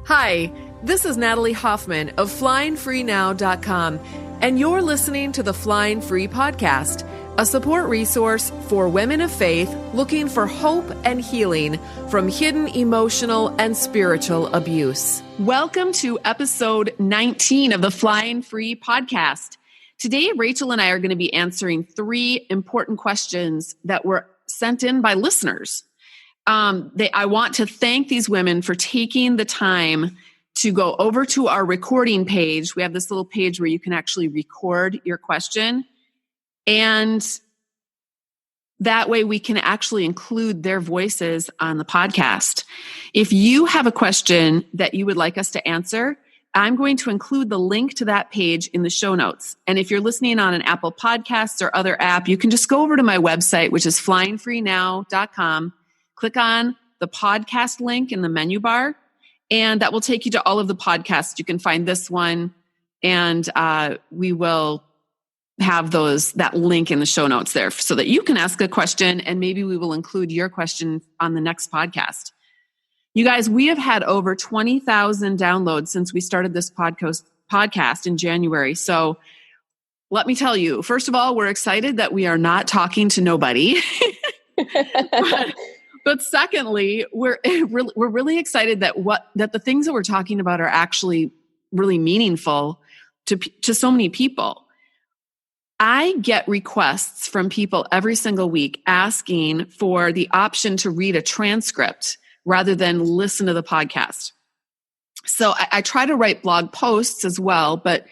Hi, this is Natalie Hoffman of FlyingFreeNow.com, and you're listening to the Flying Free Podcast, a support resource for women of faith looking for hope and healing from hidden emotional and spiritual abuse. Welcome to episode 19 of the Flying Free Podcast. Today, Rachel and I are going to be answering 3 important questions that were sent in by listeners. I want to thank these women for taking the time to go over to our recording page. We have this little page where you can actually record your question, and that way we can actually include their voices on the podcast. If you have a question that you would like us to answer, I'm going to include the link to that page in the show notes. And if you're listening on an Apple Podcasts or other app, you can just go over to my website, which is flyingfreenow.com. Click on the podcast link in the menu bar, and that will take you to all of the podcasts. You can find this one, and we will have that link in the show notes there so that you can ask a question, and maybe we will include your question on the next podcast. You guys, we have had over 20,000 downloads since we started this podcast in January. So let me tell you, first of all, we're excited that we are not talking to nobody. But secondly, we're really excited that the things that we're talking about are actually really meaningful to so many people. I get requests from people every single week asking for the option to read a transcript rather than listen to the podcast. So I try to write blog posts as well, but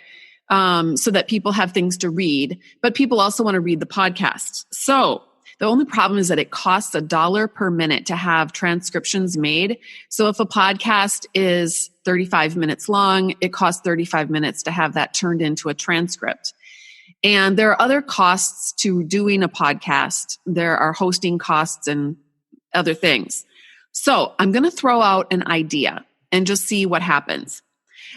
so that people have things to read. But people also want to read the podcast. So the only problem is that it costs $1 per minute to have transcriptions made. So if a podcast is 35 minutes long, it costs 35 minutes to have that turned into a transcript. And there are other costs to doing a podcast. There are hosting costs and other things. So I'm going to throw out an idea and just see what happens.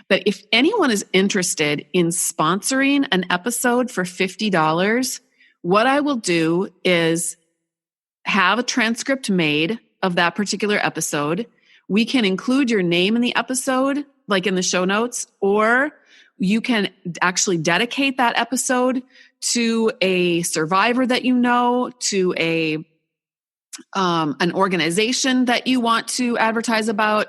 But if anyone is interested in sponsoring an episode for $50, what I will do is have a transcript made of that particular episode. We can include your name in the episode, like in the show notes, or you can actually dedicate that episode to a survivor that you know, to an organization that you want to advertise about.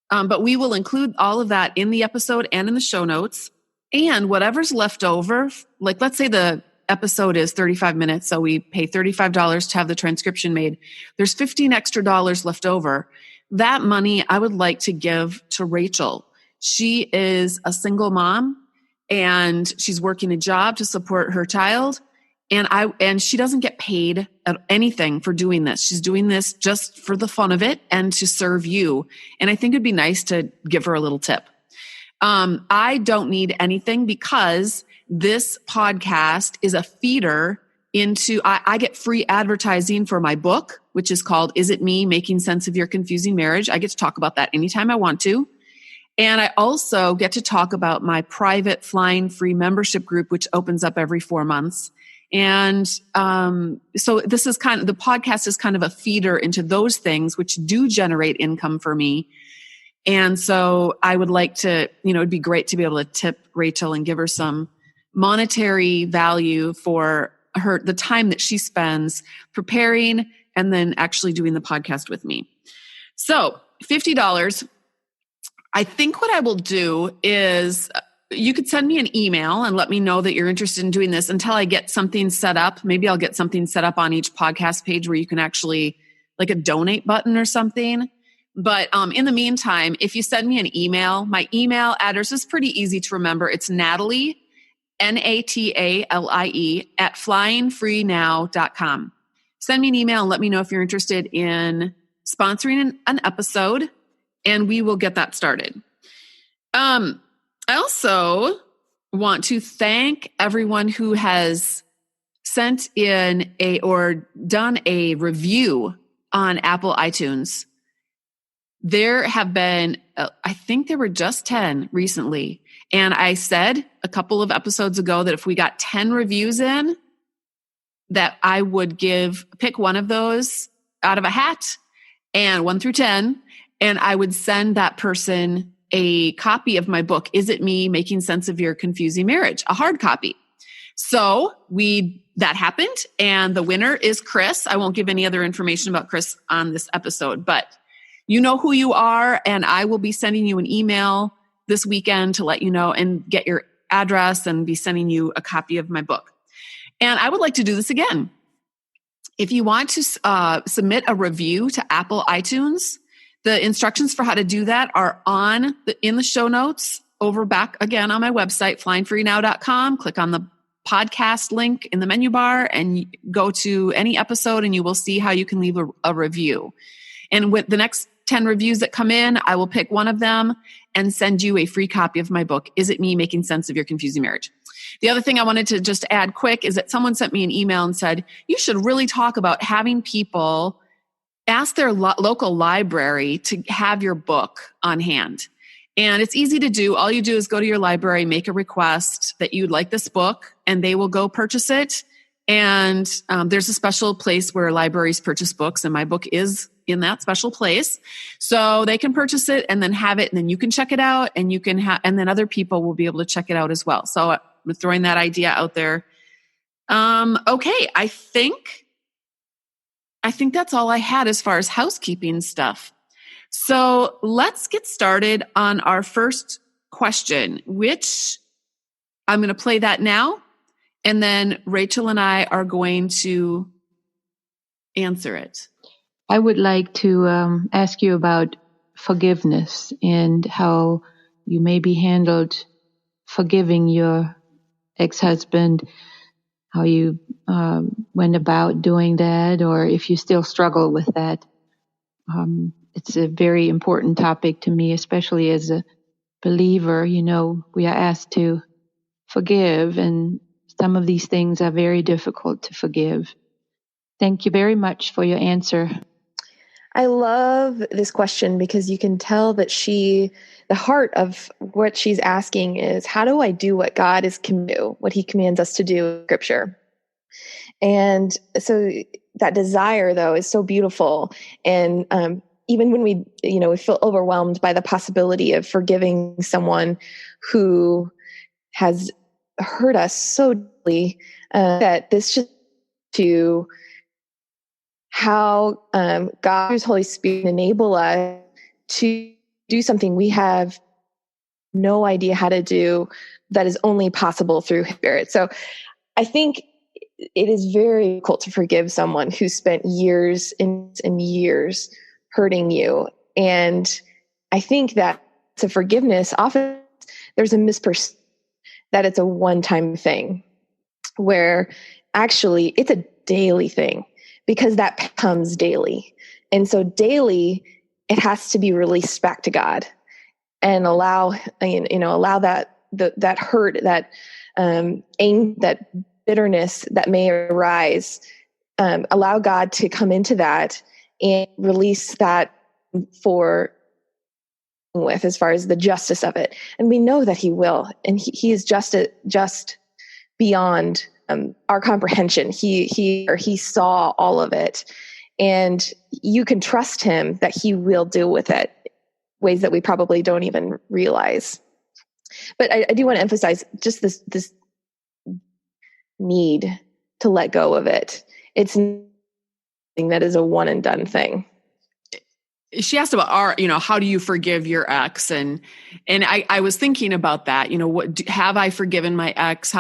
But we will include all of that in the episode and in the show notes. And whatever's left over, like let's say the episode is 35 minutes, so we pay $35 to have the transcription made. There's $15 extra left over. That money I would like to give to Rachel. She is a single mom, and she's working a job to support her child. And she doesn't get paid anything for doing this. She's doing this just for the fun of it and to serve you. And I think it'd be nice to give her a little tip. I don't need anything because this podcast is a feeder into, I get free advertising for my book, which is called Is It Me? Making Sense of Your Confusing Marriage. I get to talk about that anytime I want to. And I also get to talk about my private Flying Free membership group, which opens up every 4 months. And so this is the podcast is kind of a feeder into those things, which do generate income for me. And so I would like to, it'd be great to be able to tip Rachel and give her some monetary value for the time that she spends preparing and then actually doing the podcast with me. So $50. I think what I will do is you could send me an email and let me know that you're interested in doing this until I get something set up. Maybe I'll get something set up on each podcast page where you can actually, like a donate button or something. But in the meantime, if you send me an email, my email address is pretty easy to remember. It's Natalie, Natalie at flyingfreenow.com. Send me an email and let me know if you're interested in sponsoring an episode, and we will get that started. I also want to thank everyone who has sent in or done a review on Apple iTunes. There have been, I think there were just 10 recently. And I said a couple of episodes ago that if we got 10 reviews in, that I would pick one of those out of a hat, and 1 through 10, and I would send that person a copy of my book, Is It Me? Making Sense of Your Confusing Marriage, a hard copy. So that happened, and the winner is Chris. I won't give any other information about Chris on this episode, but you know who you are, and I will be sending you an email this weekend to let you know and get your address and be sending you a copy of my book. And I would like to do this again. If you want to submit a review to Apple iTunes, the instructions for how to do that are in the show notes over back again on my website, flyingfreenow.com. Click on the podcast link in the menu bar and go to any episode, and you will see how you can leave a review. And with the next 10 reviews that come in, I will pick one of them and send you a free copy of my book, Is It Me? Making Sense of Your Confusing Marriage. The other thing I wanted to just add quick is that someone sent me an email and said, you should really talk about having people ask their local library to have your book on hand. And it's easy to do. All you do is go to your library, make a request that you'd like this book, and they will go purchase it. And there's a special place where libraries purchase books, and my book is in that special place. So they can purchase it and then have it, and then you can check it out, and and then other people will be able to check it out as well. So I'm throwing that idea out there. Okay, I think that's all I had as far as housekeeping stuff. So let's get started on our first question, which I'm going to play that now. And then Rachel and I are going to answer it. I would like to ask you about forgiveness and how you maybe handled forgiving your ex-husband, how you went about doing that, or if you still struggle with that. It's a very important topic to me, especially as a believer. You know, we are asked to forgive, and some of these things are very difficult to forgive. Thank you very much for your answer. I love this question because you can tell that the heart of what she's asking is, how do I do what God is what he commands us to do in Scripture? And so that desire, though, is so beautiful. And even when we feel overwhelmed by the possibility of forgiving someone who has hurt us so deeply, that this just to how God's Holy Spirit enable us to do something we have no idea how to do, that is only possible through His Spirit. So I think it is very difficult to forgive someone who spent years and years hurting you. And I think that to forgiveness, often there's a misperception that it's a one-time thing, where actually it's a daily thing, because that comes daily. And so daily, it has to be released back to God and allow that hurt, that anger, that bitterness that may arise, allow God to come into that and release that for with as far as the justice of it. And we know that he will, and he is just beyond our comprehension. He saw all of it, and you can trust him that he will deal with it ways that we probably don't even realize. But I do want to emphasize just this need to let go of it. It's nothing that is a one and done thing. She asked about how do you forgive your ex? And I was thinking about that, have I forgiven my ex?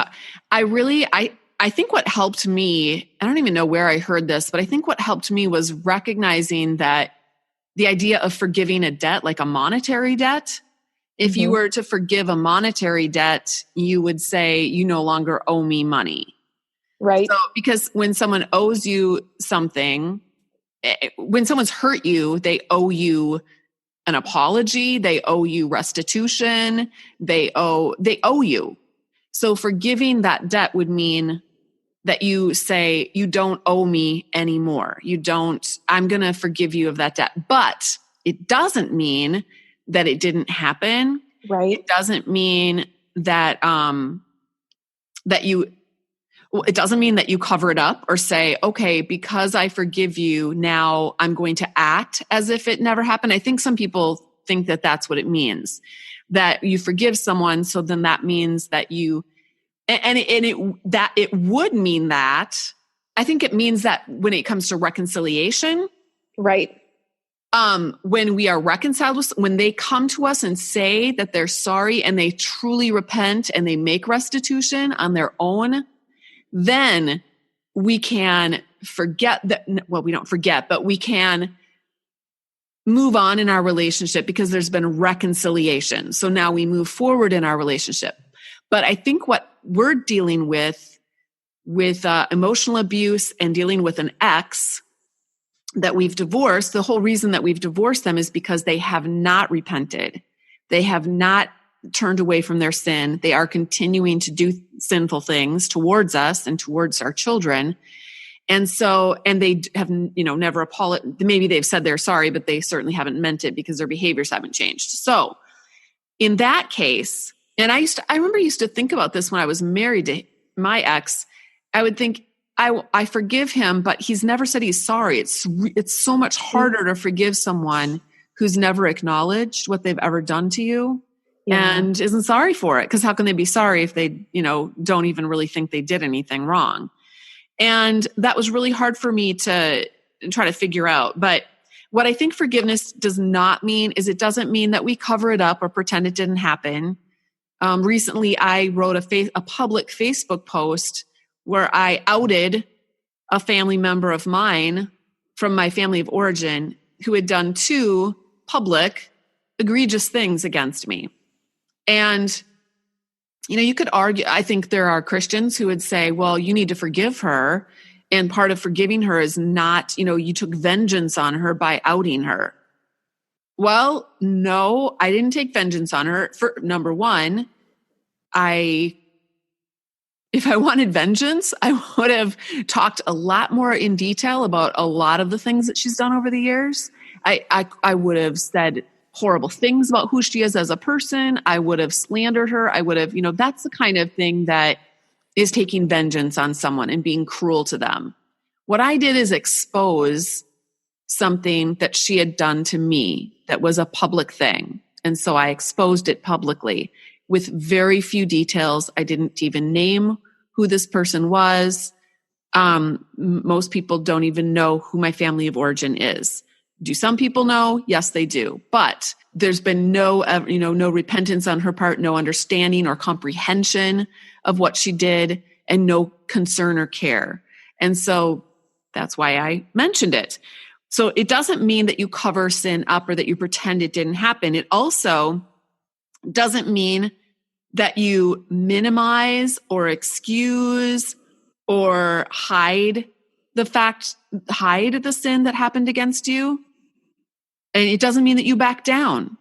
I think what helped me, I don't even know where I heard this, but I think what helped me was recognizing that the idea of forgiving a debt, like a monetary debt, if you were to forgive a monetary debt, you would say, you no longer owe me money. Right. So, because when someone owes you something, when someone's hurt you, they owe you an apology, they owe you restitution, they owe you. So forgiving that debt would mean that you say, you don't owe me anymore. I'm going to forgive you of that debt. But it doesn't mean that it didn't happen. Right. It doesn't mean that, Well, it doesn't mean that you cover it up or say, okay, because I forgive you, now I'm going to act as if it never happened. I think some people think that that's what it means, that you forgive someone. So then that means that you, that it would mean that. I think it means that when it comes to reconciliation, right? When we are reconciled with, when they come to us and say that they're sorry and they truly repent and they make restitution on their own, then we can forget that. Well, we don't forget, but we can move on in our relationship because there's been reconciliation. So now we move forward in our relationship. But I think what we're dealing with emotional abuse and dealing with an ex that we've divorced, the whole reason that we've divorced them is because they have not repented. They have not turned away from their sin. They are continuing to do sinful things towards us and towards our children. And so, and they have, never apologized. Maybe they've said they're sorry, but they certainly haven't meant it because their behaviors haven't changed. So in that case, and I remember I used to think about this when I was married to my ex. I would think, I forgive him, but he's never said he's sorry. It's so much harder to forgive someone who's never acknowledged what they've ever done to you and isn't sorry for it. Because how can they be sorry if they, don't even really think they did anything wrong? And that was really hard for me to try to figure out. But what I think forgiveness does not mean is it doesn't mean that we cover it up or pretend it didn't happen. Recently, I wrote a public Facebook post where I outed a family member of mine from my family of origin who had done 2 public egregious things against me. And, you could argue, I think there are Christians who would say, well, you need to forgive her. And part of forgiving her is not, you took vengeance on her by outing her. Well, no, I didn't take vengeance on her. For number one, if I wanted vengeance, I would have talked a lot more in detail about a lot of the things that she's done over the years. I would have said horrible things about who she is as a person. I would have slandered her. I would have, that's the kind of thing that is taking vengeance on someone and being cruel to them. What I did is expose something that she had done to me that was a public thing. And so I exposed it publicly with very few details. I didn't even name who this person was. Most people don't even know who my family of origin is. Do some people know? Yes, they do. But there's been no repentance on her part, no understanding or comprehension of what she did, and no concern or care. And so that's why I mentioned it. So it doesn't mean that you cover sin up or that you pretend it didn't happen. It also doesn't mean that you minimize or excuse or hide the sin that happened against you. And it doesn't mean that you back down.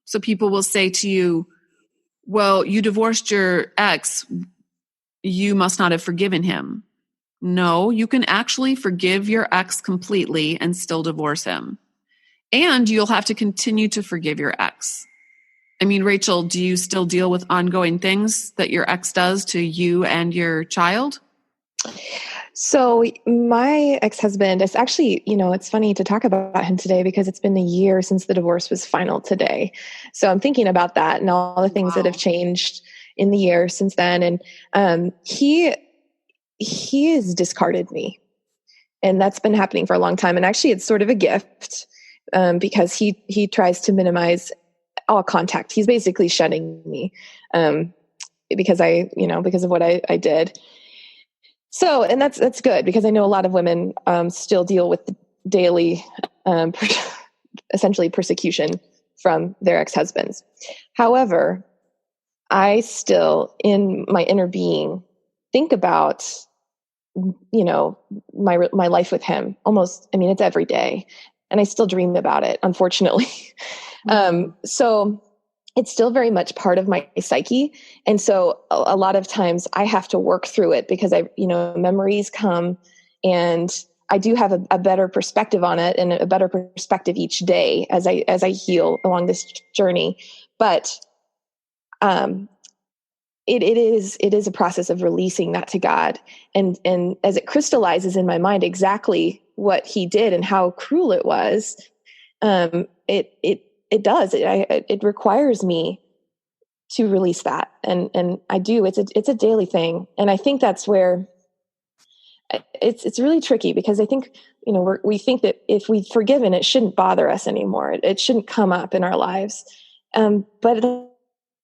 So people will say to you, well, you divorced your ex, you must not have forgiven him. No, you can actually forgive your ex completely and still divorce him. And you'll have to continue to forgive your ex. I mean, Rachel, do you still deal with ongoing things that your ex does to you and your child? So my ex-husband is actually, it's funny to talk about him today because it's been a year since the divorce was final today. So I'm thinking about that and all the things that have changed in the year since then. And he has discarded me. And that's been happening for a long time. And actually, it's sort of a gift because he tries to minimize all contact. He's basically shunning me because of what I did. So, and that's good because I know a lot of women still deal with the daily, essentially persecution from their ex-husbands. However, I still, in my inner being, think about, my life with him almost. I mean, it's every day, and I still dream about it, unfortunately. So it's still very much part of my psyche. And so a lot of times I have to work through it because memories come and I do have a better perspective on it and a better perspective each day as I heal along this journey. But, it is a process of releasing that to God. And as it crystallizes in my mind exactly what he did and how cruel it was, it requires me to release that. And I do, it's a daily thing. And I think that's where it's really tricky, because I think, we think that if we've forgiven, it shouldn't bother us anymore. It shouldn't come up in our lives. But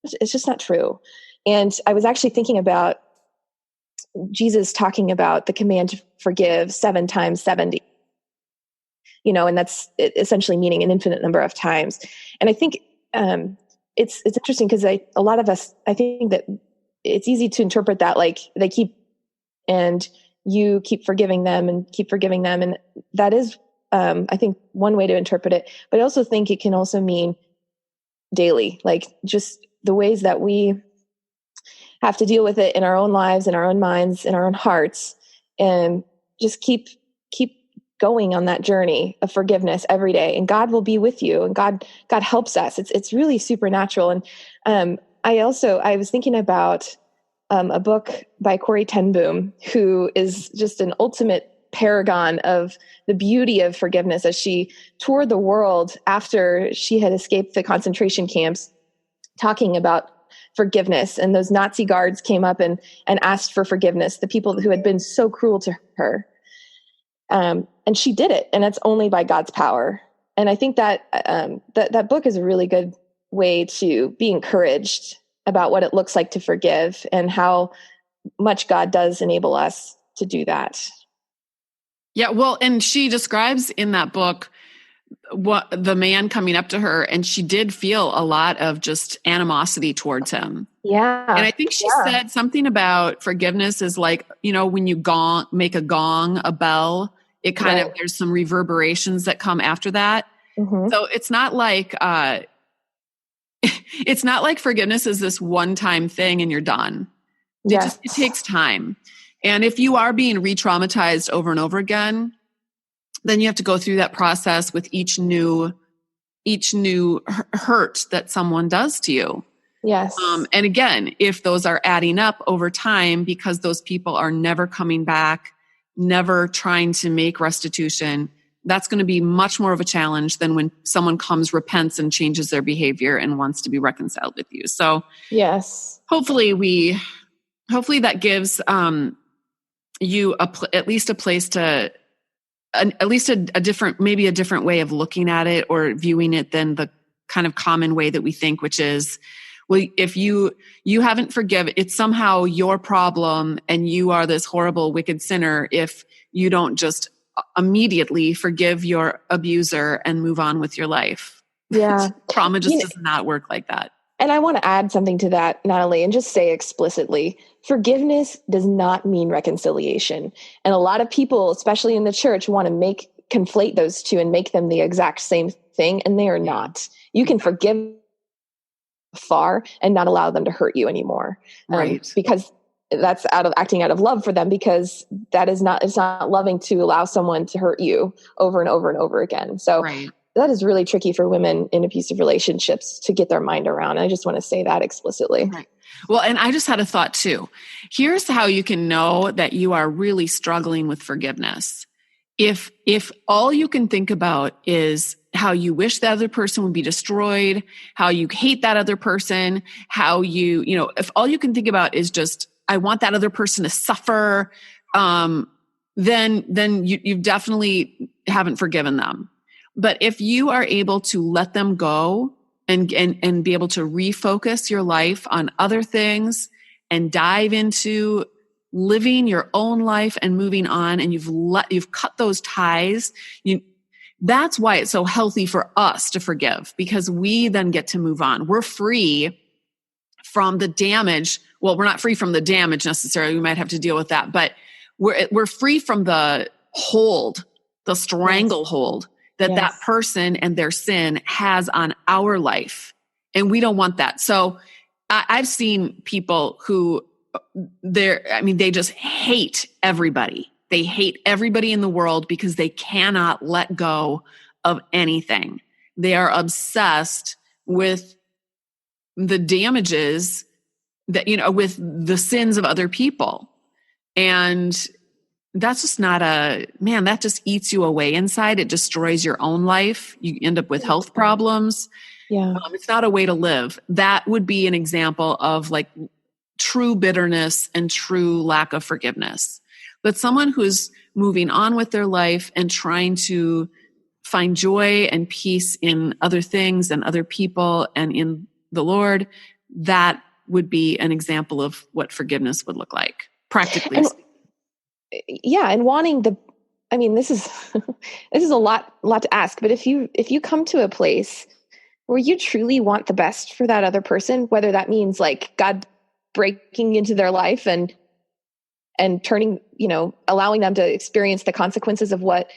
it's just not true. And I was actually thinking about Jesus talking about the command to forgive 7 times 70, and that's essentially meaning an infinite number of times. And I think it's interesting, because a lot of us, I think that it's easy to interpret that like they keep, and you keep forgiving them and keep forgiving them. And that is, I think, one way to interpret it. But I also think it can also mean daily, like just the ways that we have to deal with it in our own lives, in our own minds, in our own hearts, and just keep going on that journey of forgiveness every day. And God will be with you, and God helps us. It's really supernatural. And I was thinking about a book by Corrie ten Boom, who is just an ultimate paragon of the beauty of forgiveness, as she toured the world after she had escaped the concentration camps, talking about forgiveness. And those Nazi guards came up and asked for forgiveness, the people who had been so cruel to her. And she did it, and it's only by God's power. And I think that that book is a really good way to be encouraged about what it looks like to forgive, and how much God does enable us to do that. Yeah, well, and she describes in that book what the man coming up to her, and she did feel a lot of just animosity towards him. Yeah. And I think she said something about forgiveness is like, when you make a gong, a bell, it kind of, there's some reverberations that come after that. Mm-hmm. So it's not like, it's not like forgiveness is this one-time thing and you're done. It takes time. And if you are being re-traumatized over and over again, then you have to go through that process with each new hurt that someone does to you. Yes. And again, if those are adding up over time, because those people are never coming back, never trying to make restitution, that's going to be much more of a challenge than when someone comes, repents, and changes their behavior and wants to be reconciled with you. So yes, hopefully that gives you at least a place to, at least a different, maybe a different way of looking at it or viewing it than the kind of common way that we think, which is, well, if you haven't forgiven, it's somehow your problem and you are this horrible, wicked sinner if you don't just immediately forgive your abuser and move on with your life. Yeah. Trauma just does not work like that. And I want to add something to that, Natalie, and just say explicitly, forgiveness does not mean reconciliation. And a lot of people, especially in the church, want to conflate those two and make them the exact same thing, and they are not. You can forgive far and not allow them to hurt you anymore. Right. Because that's acting out of love for them, because it's not loving to allow someone to hurt you over and over and over again. So that is really tricky for women in abusive relationships to get their mind around. And I just want to say that explicitly. Right. Well, and I just had a thought too. Here's how you can know that you are really struggling with forgiveness. If all you can think about is how you wish the other person would be destroyed, how you hate that other person, how if all you can think about is just, I want that other person to suffer, then you definitely haven't forgiven them. But if you are able to let them go and be able to refocus your life on other things and dive into living your own life and moving on, and you've cut those ties, that's why it's so healthy for us to forgive, because we then get to move on. We're free from the damage. Well, we're not free from the damage necessarily. We might have to deal with that, but we're free from the hold, the stranglehold that person and their sin has on our life. And we don't want that. So I've seen people who they just hate everybody. They hate everybody in the world because they cannot let go of anything. They are obsessed with the damages that, with the sins of other people. And that's just not that just eats you away inside. It destroys your own life. You end up with health problems. Yeah. It's not a way to live. That would be an example of like true bitterness and true lack of forgiveness. But someone who's moving on with their life and trying to find joy and peace in other things and other people and in the Lord, that would be an example of what forgiveness would look like, practically speaking. Yeah. And wanting this is, this is a lot to ask, but if you come to a place where you truly want the best for that other person, whether that means like God breaking into their life and turning, allowing them to experience the consequences of what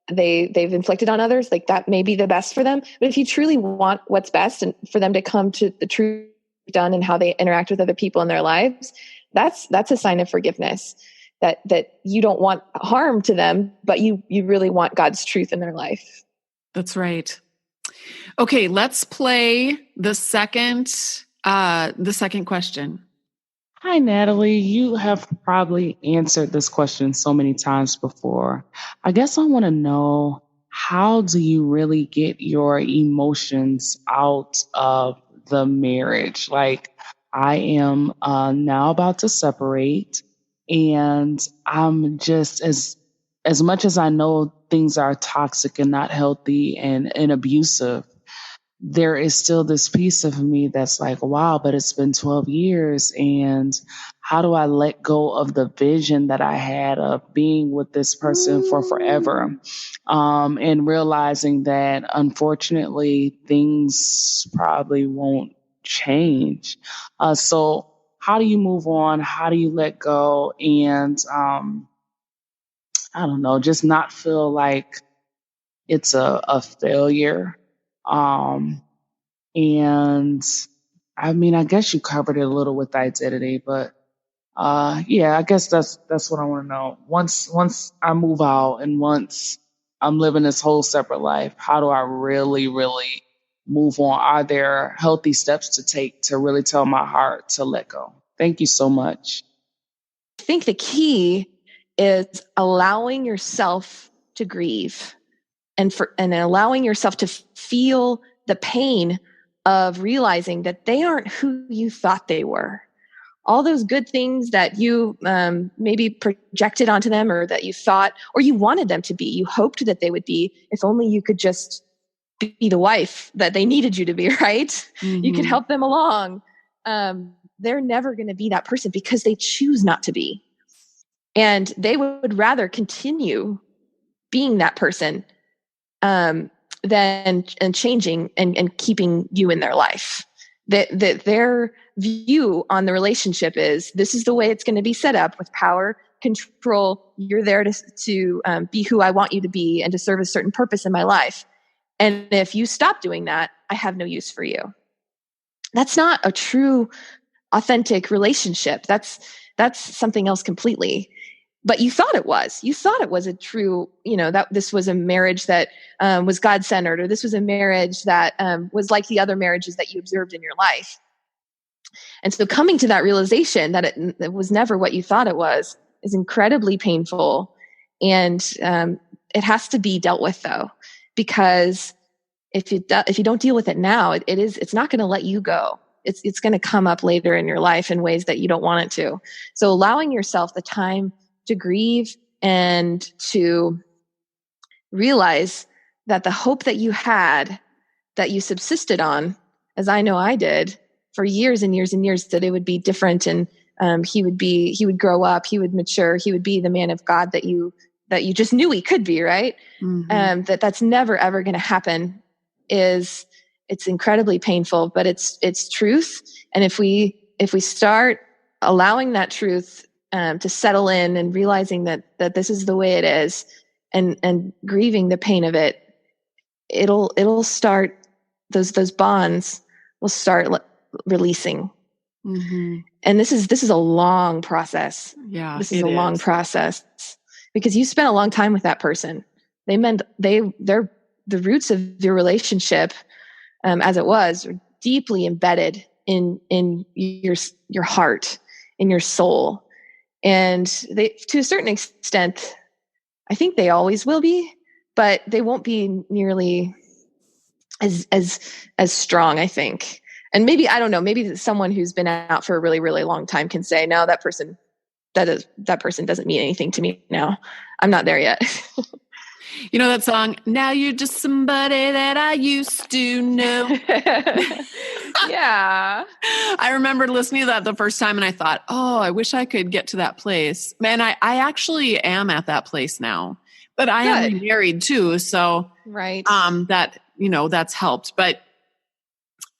they've inflicted on others, like that may be the best for them. But if you truly want what's best and for them to come to the truth done and how they interact with other people in their lives, that's a sign of forgiveness. That you don't want harm to them, but you really want God's truth in their life. That's right. Okay, let's play the second question. Hi, Natalie. You have probably answered this question so many times before. I guess I want to know, how do you really get your emotions out of the marriage? Like, I am now about to separate, and I'm just as much as I know things are toxic and not healthy and abusive, there is still this piece of me that's like, wow, but it's been 12 years. And how do I let go of the vision that I had of being with this person for forever? And realizing that unfortunately things probably won't change. So how do you move on? How do you let go? And, I don't know, just not feel like it's a failure. And I mean, I guess you covered it a little with identity, but yeah, I guess that's what I want to know. Once I move out and once I'm living this whole separate life, how do I really, really move on? Are there healthy steps to take to really tell my heart to let go? Thank you so much. I think the key is allowing yourself to grieve and allowing yourself to feel the pain of realizing that they aren't who you thought they were. All those good things that you maybe projected onto them, or that you thought, or you wanted them to be, you hoped that they would be, if only you could just be the wife that they needed you to be, right? Mm-hmm. You could help them along. They're never going to be that person because they choose not to be. And they would rather continue being that person than changing and keeping you in their life. That their view on the relationship is, this is the way it's going to be set up, with power, control. You're there to be who I want you to be and to serve a certain purpose in my life. And if you stop doing that, I have no use for you. That's not a true, authentic relationship. That's something else completely. But you thought it was. You thought it was a true, that this was a marriage that was God-centered, or this was a marriage that was like the other marriages that you observed in your life. And so coming to that realization that it was never what you thought it was is incredibly painful. And it has to be dealt with, though, because if you don't deal with it now, it's not going to let you go. It's going to come up later in your life in ways that you don't want it to. So allowing yourself the time to grieve and to realize that the hope that you had, that you subsisted on, as I know I did for years and years and years, that it would be different, and he would grow up, he would mature, he would be the man of God that you just knew he could be, right? Mm-hmm. That's never ever going to happen. It's incredibly painful, but it's truth. And if we start allowing that truth to settle in, and realizing that this is the way it is, and grieving the pain of it, it'll start, those bonds will start releasing. Mm-hmm. And this is a long process. Yeah, this is a long process, because you spent a long time with that person. They're the roots of your relationship, as it was, are deeply embedded in your heart, in your soul. And they, to a certain extent, I think they always will be, but they won't be nearly as strong, I think. And maybe, I don't know, maybe someone who's been out for a really, really long time can say, no, that person doesn't mean anything to me now. I'm not there yet. You know that song, Now You're Just Somebody That I Used to Know? Yeah. I remember listening to that the first time and I thought, oh, I wish I could get to that place. Man, I actually am at that place now, but I am remarried too. So right. That, that's helped. But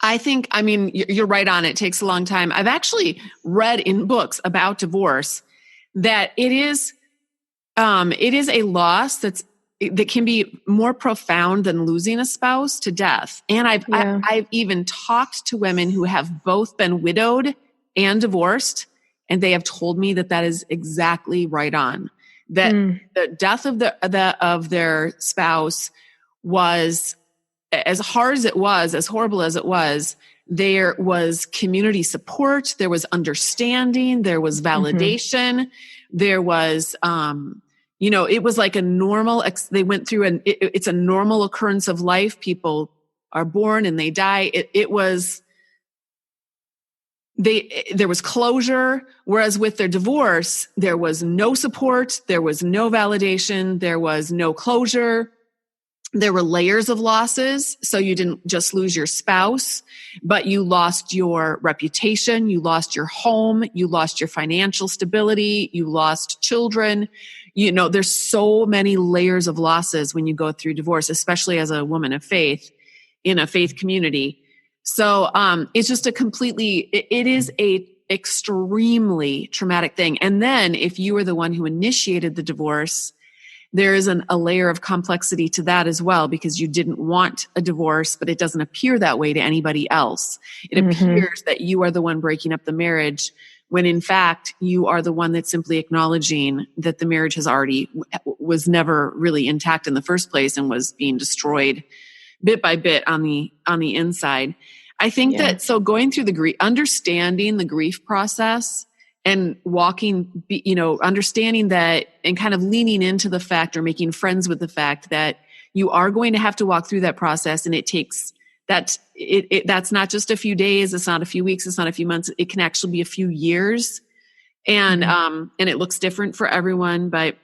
I think, I mean, you're right on. It takes a long time. I've actually read in books about divorce that it is a loss that can be more profound than losing a spouse to death. And I've even talked to women who have both been widowed and divorced, and they have told me that is exactly right on. That the death of their spouse was, as hard as it was, as horrible as it was, there was community support, there was understanding, there was validation, there was, it was like a normal, they went through it's a normal occurrence of life. People are born and they die. There was closure, whereas with their divorce, there was no support, there was no validation, there was no closure. There were layers of losses. So you didn't just lose your spouse, but you lost your reputation, you lost your home, you lost your financial stability, you lost children. There's so many layers of losses when you go through divorce, especially as a woman of faith in a faith community. So it's just it is a extremely traumatic thing. And then if you were the one who initiated the divorce, there is a layer of complexity to that as well, because you didn't want a divorce, but it doesn't appear that way to anybody else. It appears that you are the one breaking up the marriage, when in fact you are the one that's simply acknowledging that the marriage was never really intact in the first place and was being destroyed bit by bit on the inside. I think that, so going through understanding the grief process and understanding that and kind of leaning into the fact, or making friends with the fact that you are going to have to walk through that process. And it takes that's not just a few days. It's not a few weeks. It's not a few months. It can actually be a few years. And, and it looks different for everyone. But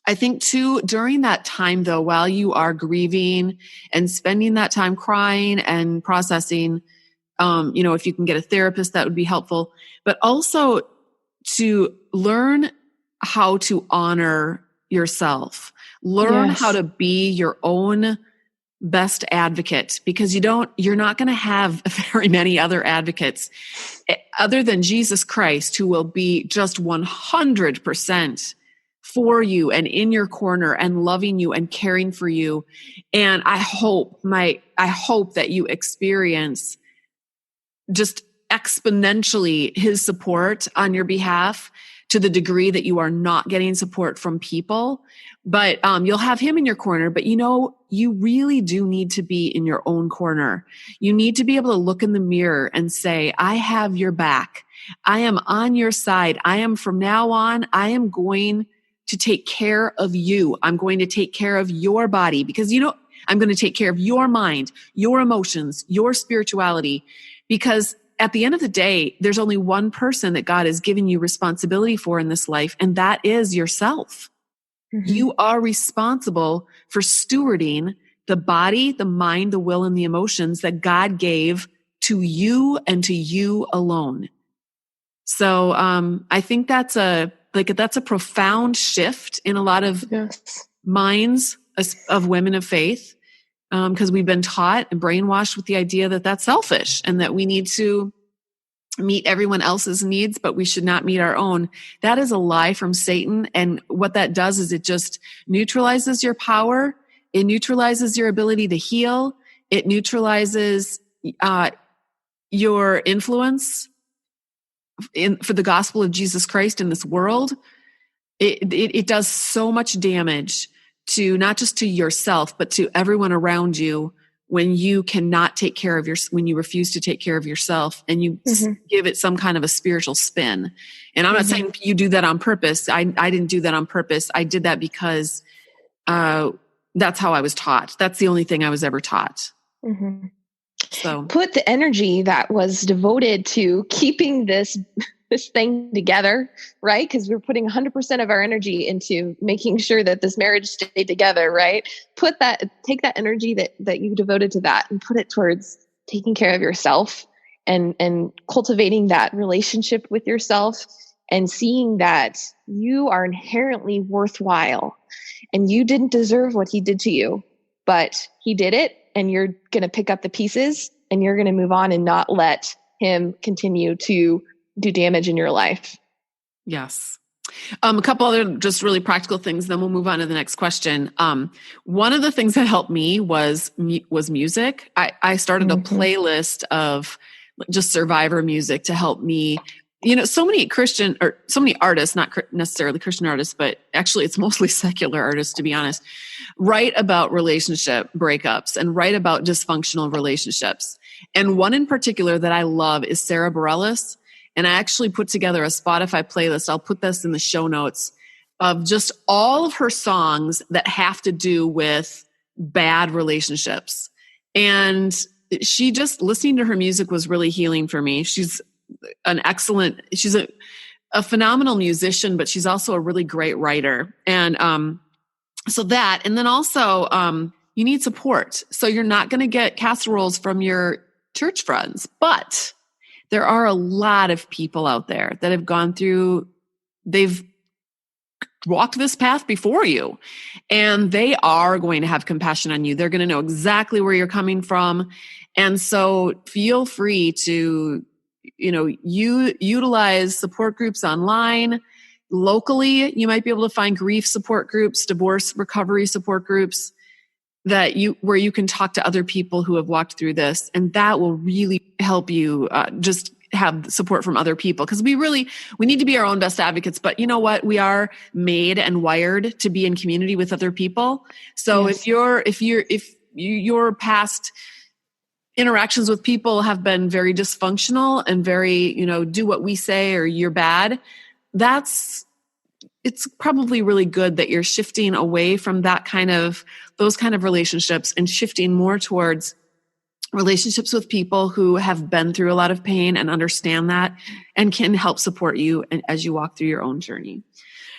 I think too, during that time though, while you are grieving and spending that time crying and processing, if you can get a therapist, that would be helpful, but also to learn how to honor yourself, learn how to be your own best advocate, because you're not going to have very many other advocates other than Jesus Christ, who will be just 100% for you and in your corner and loving you and caring for you. And I hope that you experience just exponentially his support on your behalf, to the degree that you are not getting support from people. But you'll have him in your corner. But you really do need to be in your own corner. You need to be able to look in the mirror and say, I have your back. I am on your side. From now on, I am going to take care of you. I'm going to take care of your body, because I'm going to take care of your mind, your emotions, your spirituality. Because at the end of the day, there's only one person that God has given you responsibility for in this life, and that is yourself. You are responsible for stewarding the body, the mind, the will, and the emotions that God gave to you and to you alone. So I think that's a profound shift in a lot of minds of women of faith. Because we've been taught and brainwashed with the idea that that's selfish and that we need to meet everyone else's needs, but we should not meet our own. That is a lie from Satan. And what that does is it just neutralizes your power. It neutralizes your ability to heal. It neutralizes your influence for the gospel of Jesus Christ in this world. It does so much damage to not just to yourself, but to everyone around you when you cannot take care of when you refuse to take care of yourself and you give it some kind of a spiritual spin. And I'm not saying you do that on purpose. I didn't do that on purpose. I did that because that's how I was taught. That's the only thing I was ever taught. So put the energy that was devoted to keeping this thing together, right? Because we're putting 100% of our energy into making sure that this marriage stayed together, right? Take that energy that you devoted to that and put it towards taking care of yourself and cultivating that relationship with yourself and seeing that you are inherently worthwhile and you didn't deserve what he did to you, but he did it, and you're going to pick up the pieces and you're going to move on and not let him continue to do damage in your life. Yes. A couple other just really practical things, then we'll move on to the next question. One of the things that helped me was music. I started a playlist of just survivor music to help me. So many artists, not necessarily Christian artists, but actually it's mostly secular artists, to be honest, write about relationship breakups and write about dysfunctional relationships. And one in particular that I love is Sarah Bareilles. And I actually put together a Spotify playlist. I'll put this in the show notes of just all of her songs that have to do with bad relationships. And she just listening to her music was really healing for me. She's a phenomenal musician, but she's also a really great writer. And so that, and then also you need support. So you're not going to get casseroles from your church friends, but there are a lot of people out there that have they've walked this path before you, and they are going to have compassion on you. They're going to know exactly where you're coming from. And so feel free to, utilize support groups online. Locally, you might be able to find grief support groups, divorce recovery support groups where you can talk to other people who have walked through this. And that will really help you just have support from other people. Because we need to be our own best advocates. But you know what? We are made and wired to be in community with other people. So if your past interactions with people have been very dysfunctional and very, do what we say or you're bad, it's probably really good that you're shifting away from those kind of relationships and shifting more towards relationships with people who have been through a lot of pain and understand that and can help support you as you walk through your own journey.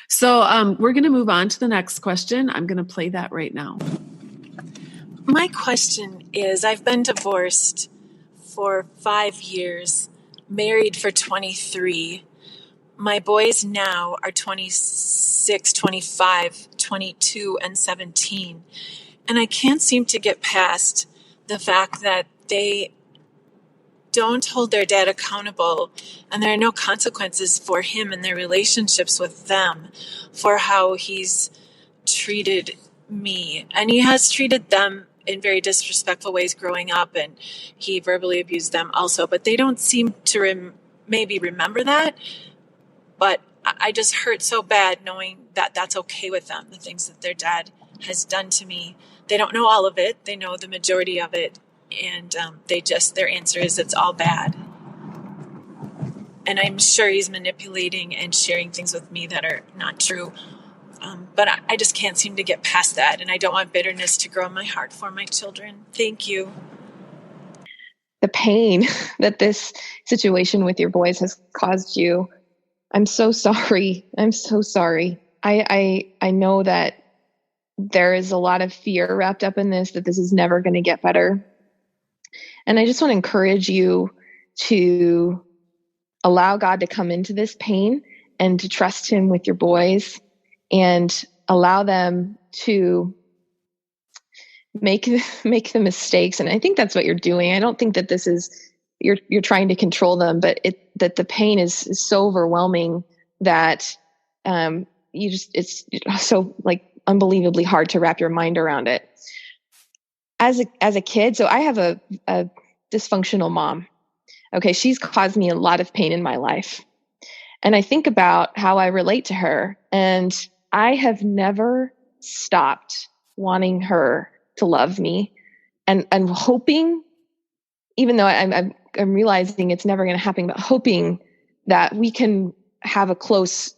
So we're going to move on to the next question. I'm going to play that right now. My question is, I've been divorced for 5 years, married for 23. My boys now are 26, 25, 22, and 17. And I can't seem to get past the fact that they don't hold their dad accountable, and there are no consequences for him and their relationships with them for how he's treated me. And he has treated them in very disrespectful ways growing up, and he verbally abused them also. But they don't seem to maybe remember that. But I just hurt so bad knowing that that's okay with them, the things that their dad has done to me. They don't know all of it. They know the majority of it. And their answer is it's all bad. And I'm sure he's manipulating and sharing things with me that are not true. But I just can't seem to get past that. And I don't want bitterness to grow in my heart for my children. Thank you. The pain that this situation with your boys has caused you, I'm so sorry. I'm so sorry. I know that there is a lot of fear wrapped up in this, that this is never going to get better. And I just want to encourage you to allow God to come into this pain and to trust him with your boys and allow them to make the mistakes. And I think that's what you're doing. I don't think that this is, you're trying to control them, but that the pain is so overwhelming that it's so like unbelievably hard to wrap your mind around it. As a kid, so I have a dysfunctional mom. Okay, she's caused me a lot of pain in my life. And I think about how I relate to her, and I have never stopped wanting her to love me and hoping, even though I'm realizing it's never going to happen, but hoping that we can have a close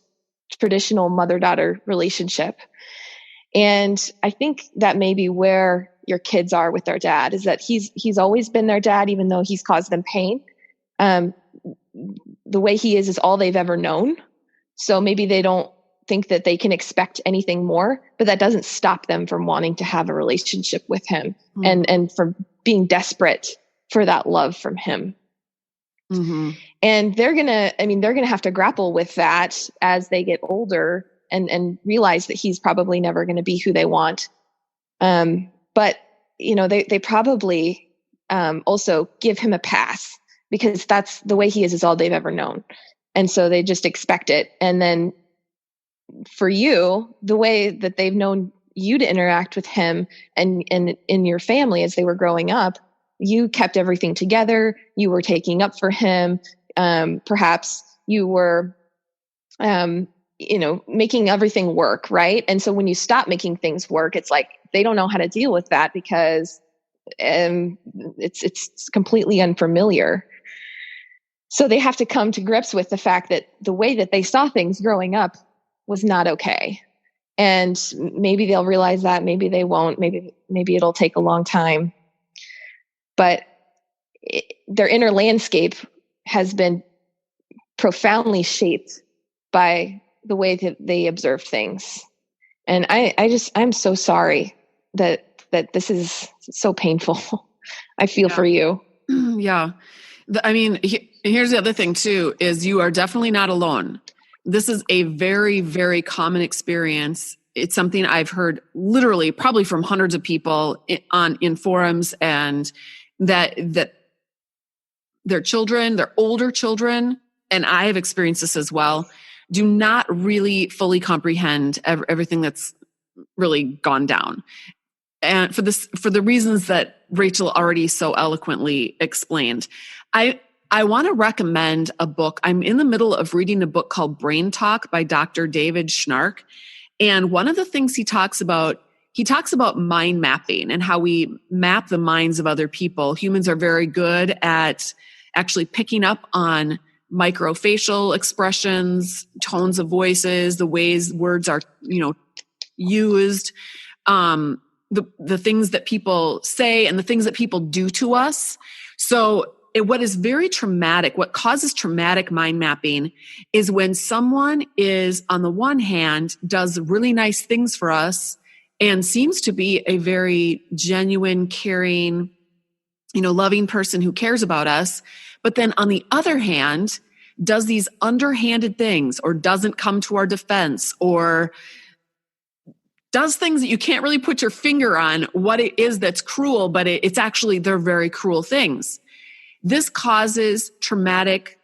traditional mother-daughter relationship. And I think that may be where your kids are with their dad, is that he's always been their dad, even though he's caused them pain. The way he is all they've ever known. So maybe they don't think that they can expect anything more, but that doesn't stop them from wanting to have a relationship with him, and from being desperate for that love from him. Mm-hmm. And they're going to have to grapple with that as they get older and realize that he's probably never going to be who they want. But they probably also give him a pass, because that's the way he is all they've ever known. And so they just expect it. And then for you, the way that they've known you to interact with him and in your family as they were growing up, you kept everything together. You were taking up for him. Perhaps you were, making everything work, right? And so when you stop making things work, it's like they don't know how to deal with that, because it's completely unfamiliar. So they have to come to grips with the fact that the way that they saw things growing up was not okay. And maybe they'll realize that, maybe they won't, maybe it'll take a long time. But their inner landscape has been profoundly shaped by the way that they observe things. And I'm so sorry that this is so painful. I feel for you. Yeah. Here's the other thing too, is you are definitely not alone. This is a very, very common experience. It's something I've heard literally probably from hundreds of people in forums, and that their children, their older children, and I have experienced this as well, do not really fully comprehend everything that's really gone down. And for the reasons that Rachel already so eloquently explained. I want to recommend a book. I'm in the middle of reading a book called Brain Talk by Dr. David Schnark. And one of the things he talks about mind mapping and how we map the minds of other people. Humans are very good at actually picking up on microfacial expressions, tones of voices, the ways words are, used, the things that people say and the things that people do to us. So what is very traumatic, what causes traumatic mind mapping, is when someone is, on the one hand, does really nice things for us and seems to be a very genuine, caring, loving person who cares about us. But then on the other hand, does these underhanded things, or doesn't come to our defense, or does things that you can't really put your finger on what it is that's cruel, but it's actually, they're very cruel things. This causes traumatic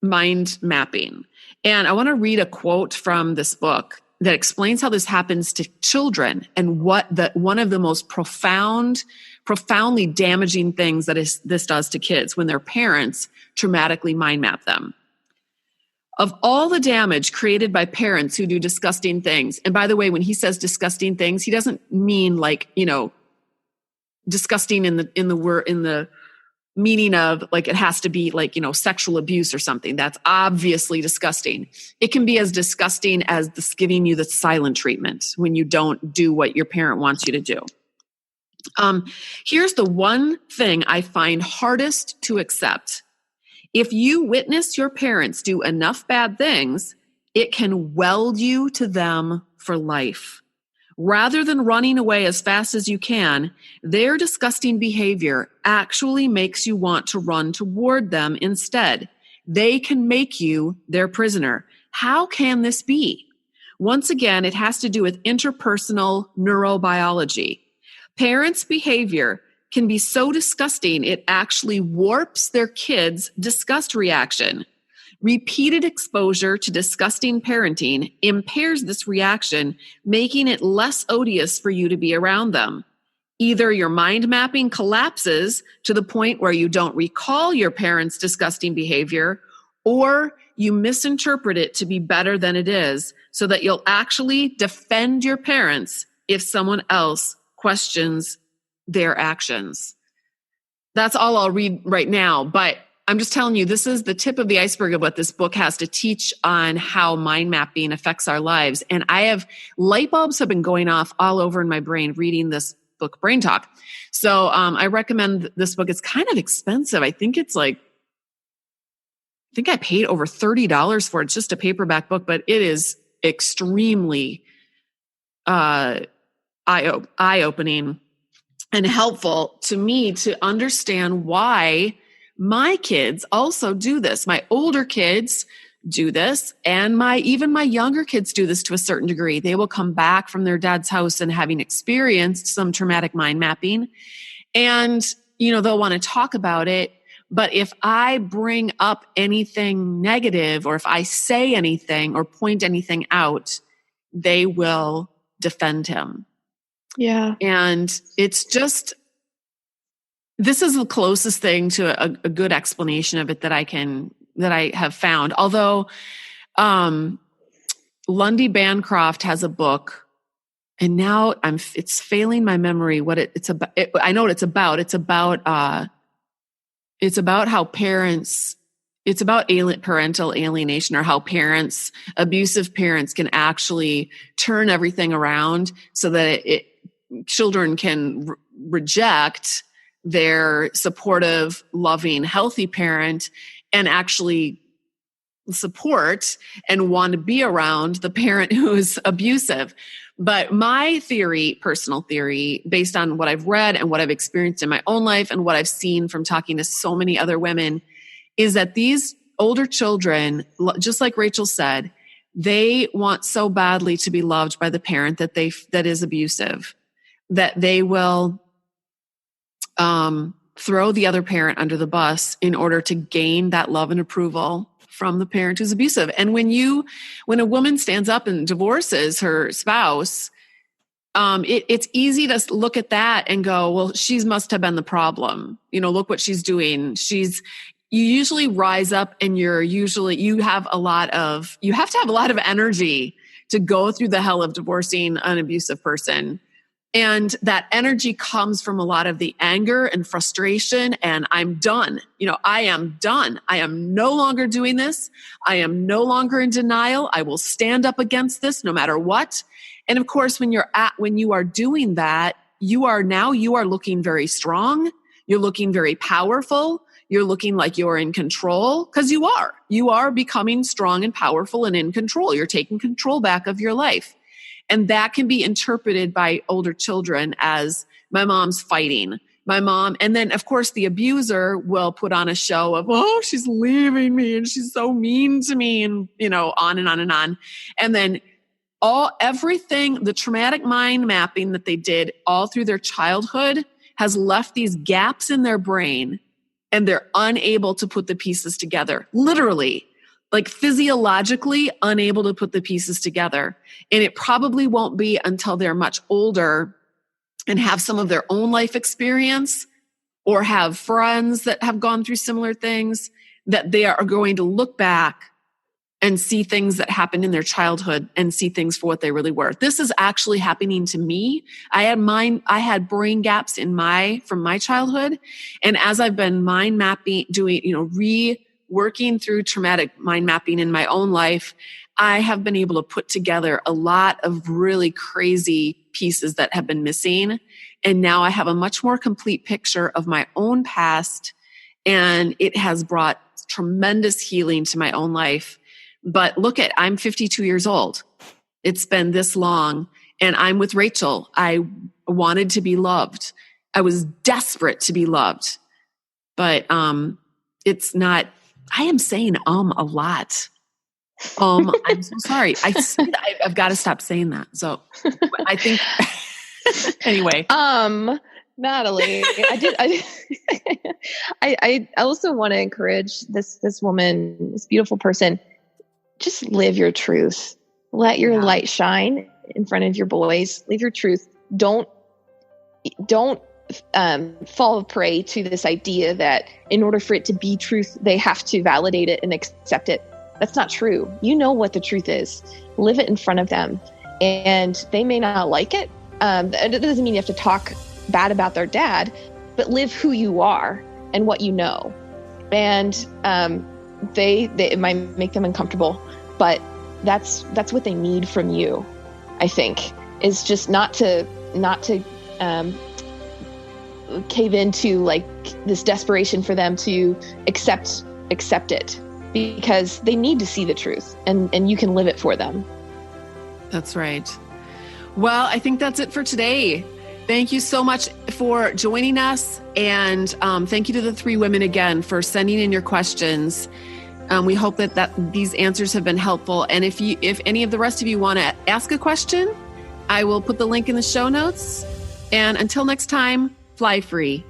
mind mapping. And I want to read a quote from this book that explains how this happens to children, and one of the most profoundly damaging things that this does to kids when their parents traumatically mind map them. Of all the damage created by parents who do disgusting things, and by the way, when he says disgusting things, he doesn't mean disgusting in the meaning of it has to be sexual abuse or something. That's obviously disgusting. It can be as disgusting as this giving you the silent treatment when you don't do what your parent wants you to do. Here's the one thing I find hardest to accept. If you witness your parents do enough bad things, it can weld you to them for life. Rather than running away as fast as you can, their disgusting behavior actually makes you want to run toward them instead. They can make you their prisoner. How can this be? Once again, it has to do with interpersonal neurobiology. Parents' behavior can be so disgusting, it actually warps their kids' disgust reaction. Repeated exposure to disgusting parenting impairs this reaction, making it less odious for you to be around them. Either your mind mapping collapses to the point where you don't recall your parents' disgusting behavior, or you misinterpret it to be better than it is, so that you'll actually defend your parents if someone else questions their actions. That's all I'll read right now, but I'm just telling you, this is the tip of the iceberg of what this book has to teach on how mind mapping affects our lives. And light bulbs have been going off all over in my brain reading this book, Brain Talk. So I recommend this book. It's kind of expensive. I think I paid over $30 for it. It's just a paperback book, but it is extremely eye-opening and helpful to me to understand why my kids also do this. My older kids do this, and even my younger kids do this to a certain degree. They will come back from their dad's house and having experienced some traumatic mind mapping, and they'll want to talk about it. But if I bring up anything negative, or if I say anything or point anything out, they will defend him. Yeah. And this is the closest thing to a good explanation of it that I have found. Although, Lundy Bancroft has a book, and now it's failing my memory what it's about. I know what it's about. It's about how parents, it's about parental alienation, or how abusive parents can actually turn everything around so that children can reject their supportive, loving, healthy parent and actually support and want to be around the parent who is abusive. But my personal theory, based on what I've read and what I've experienced in my own life and what I've seen from talking to so many other women, is that these older children, just like Rachel said, they want so badly to be loved by the parent that is abusive, that they will throw the other parent under the bus in order to gain that love and approval from the parent who's abusive. And when a woman stands up and divorces her spouse, it's easy to look at that and go, well, she must have been the problem. Look what she's doing. You usually rise up, and you have to have a lot of energy to go through the hell of divorcing an abusive person. And that energy comes from a lot of the anger and frustration, and I'm done. I am done. I am no longer doing this. I am no longer in denial. I will stand up against this no matter what. And of course, when you are doing that, you are looking very strong. You're looking very powerful. You're looking like you're in control, because you are becoming strong and powerful and in control. You're taking control back of your life. And that can be interpreted by older children as, my mom's fighting. My mom, and then of course the abuser will put on a show of, oh, she's leaving me and she's so mean to me, and on and on and on. And then everything, the traumatic mind mapping that they did all through their childhood has left these gaps in their brain, and they're unable to put the pieces together. Literally. Like physiologically unable to put the pieces together. And it probably won't be until they're much older and have some of their own life experience, or have friends that have gone through similar things, that they are going to look back and see things that happened in their childhood and see things for what they really were. This is actually happening to me. I had brain gaps from my childhood. And as I've been mind mapping, working through traumatic mind mapping in my own life, I have been able to put together a lot of really crazy pieces that have been missing. And now I have a much more complete picture of my own past, and it has brought tremendous healing to my own life. But I'm 52 years old. It's been this long, and I'm with Rachel. I wanted to be loved. I was desperate to be loved, but it's not. I am saying a lot. I'm so sorry. I've got to stop saying that. So I think anyway. Natalie, I also want to encourage this woman, this beautiful person. Just live your truth. Let your light shine in front of your boys. Live your truth. Don't fall prey to this idea that in order for it to be truth, they have to validate it and accept it. That's not true. You know what the truth is. Live it in front of them, and they may not like it. It doesn't mean you have to talk bad about their dad, but live who you are and what you know. And it might make them uncomfortable, but that's what they need from you, I think, is just not to cave into like this desperation for them to accept it, because they need to see the truth, and you can live it for them. That's right. Well, I think that's it for today. Thank you so much for joining us. And thank you to the three women again for sending in your questions. We hope that these answers have been helpful. And if any of the rest of you want to ask a question, I will put the link in the show notes. And until next time, fly free.